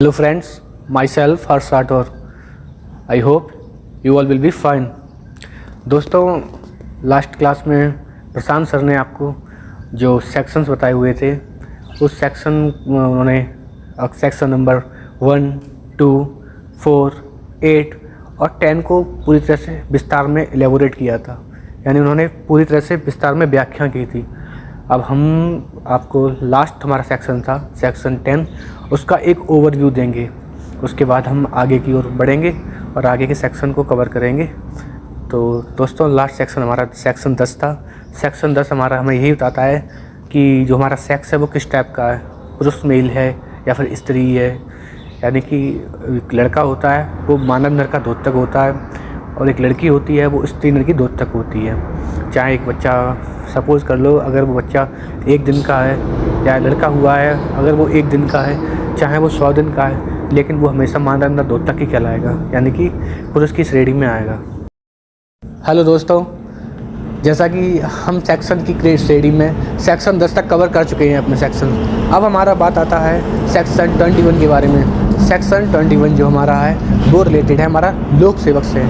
Hello friends, myself Harsh Rathore. I hope you all will be fine. दोस्तों, last class में प्रशांत sir ने आपको जो सेक्शंस बताए हुए थे उस सेक्शन उन्होंने सेक्शन नंबर 1, 2, 4, 8 और 10 को पूरी तरह से विस्तार में एलेबोरेट किया था, यानी उन्होंने पूरी तरह से विस्तार में व्याख्या की थी। अब हम आपको लास्ट हमारा सेक्शन था सेक्शन 10, उसका एक ओवरव्यू देंगे। उसके बाद हम आगे की ओर बढ़ेंगे और आगे के सेक्शन को कवर करेंगे। तो दोस्तों, लास्ट सेक्शन हमारा सेक्शन 10 था। सेक्शन 10 हमारा हमें यही बताता है कि जो हमारा सेक्स है वो किस टाइप का है, पुरुष मेल है या फिर स्त्री है। यानी कि एक लड़का होता है वो मानव नर का द्योतक होता है और एक लड़की होती है वो स्त्री नर की द्योतक होती है। चाहे एक बच्चा सपोज़ कर लो, अगर वो बच्चा 1 दिन का है या लड़का हुआ है अगर वो 1 दिन का है, चाहे वो 100 दिन का है, लेकिन वो हमेशा मानव नर द्योतक ही कहलाएगा, यानी कि पुरुष की श्रेणी में आएगा। हेलो दोस्तों, जैसा कि हम सेक्शन की श्रेणी में सेक्शन 10 तक कवर कर चुके हैं अपने सेक्शन। अब हमारा बात आता है सेक्शन 21 के बारे में। सेक्शन 21 जो हमारा है वो रिलेटेड है हमारा लोक सेवक से,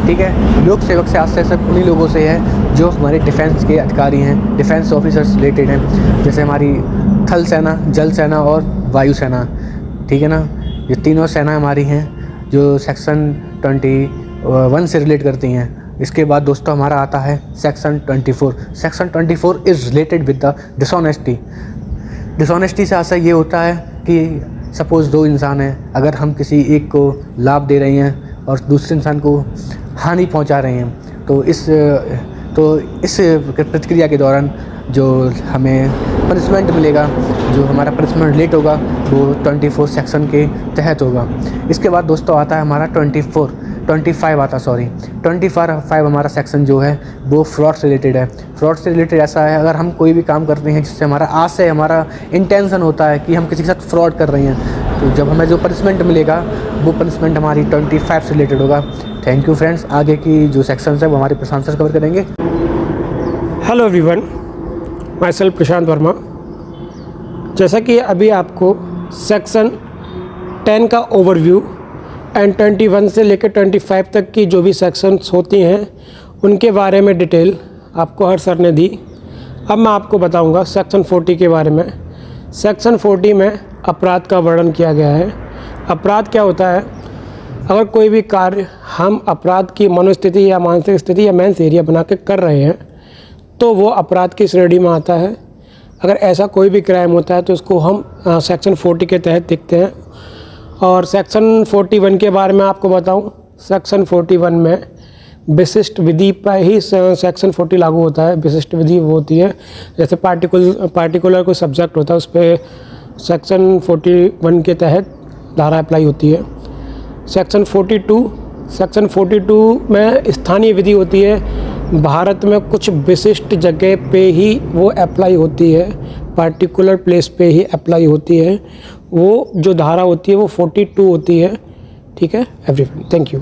ठीक है। लोक सेवक से आज से सिर्फ उन्हीं लोगों से है जो हमारे डिफेंस के अधिकारी हैं, डिफेंस ऑफिसर्स रिलेटेड हैं, जैसे हमारी थल सेना, जल सेना और वायु सेना, ठीक है ना। ये तीनों सेना हमारी हैं जो सेक्शन 21 से रिलेट करती हैं। इसके बाद दोस्तों हमारा आता है section 24। Section 24 is related with the dishonesty. Dishonesty से आशय ये होता है कि सपोज़ 2 इंसान हैं, अगर हम किसी एक को लाभ दे रहे हैं और दूसरे इंसान को हानि पहुंचा रहे हैं, तो इस प्रतिक्रिया के दौरान जो हमें पनिशमेंट मिलेगा, जो हमारा पनिशमेंट रेट होगा वो 24 सेक्शन के तहत होगा। इसके बाद दोस्तों आता है हमारा 25 हमारा सेक्शन जो है वो फ्रॉड से रिलेटेड है। फ्रॉड से रिलेटेड ऐसा है, अगर हम कोई भी काम करते हैं जिससे हमारा आज से हमारा इंटेंशन होता है कि हम किसी के साथ फ्रॉड कर रहे हैं, तो जब हमें जो पनिशमेंट मिलेगा वो पनिशमेंट हमारी 25 से रिलेटेड होगा। Thank you friends. आगे की जो सेक्शन है वो हमारे प्रशांत सर कवर करेंगे। हेलो एवरीवन, माई सेल्फ प्रशांत वर्मा। जैसा कि अभी आपको सेक्शन 10 का ओवरव्यू एंड 21 से लेकर 25 तक की जो भी सेक्शंस होती हैं उनके बारे में डिटेल आपको हर सर ने दी। अब मैं आपको बताऊंगा सेक्शन 40 के बारे में। सेक्शन 40 में अपराध का वर्णन किया गया है। अपराध क्या होता है? अगर कोई भी कार्य हम अपराध की मनोस्थिति या मानसिक स्थिति या मेंस एरिया बना के कर रहे हैं तो वो अपराध की श्रेणी में आता है। अगर ऐसा कोई भी क्राइम होता है तो उसको हम सेक्शन 40 के तहत देखते हैं। और सेक्शन 41 के बारे में आपको बताऊं, सेक्शन 41 में विशिष्ट विधि पर ही सेक्शन 40 लागू होता है। विशिष्ट विधि वो होती है जैसे पार्टिकुलर कोई सब्जेक्ट होता है उस पर सेक्शन 41 के तहत धारा अप्लाई होती है। सेक्शन 42 में स्थानीय विधि होती है। भारत में कुछ विशिष्ट जगह पे ही वो अप्लाई होती है, पार्टिकुलर प्लेस पे ही अप्लाई होती है। वो जो धारा होती है वो 42 होती है, ठीक है एवरीवन। Thank you.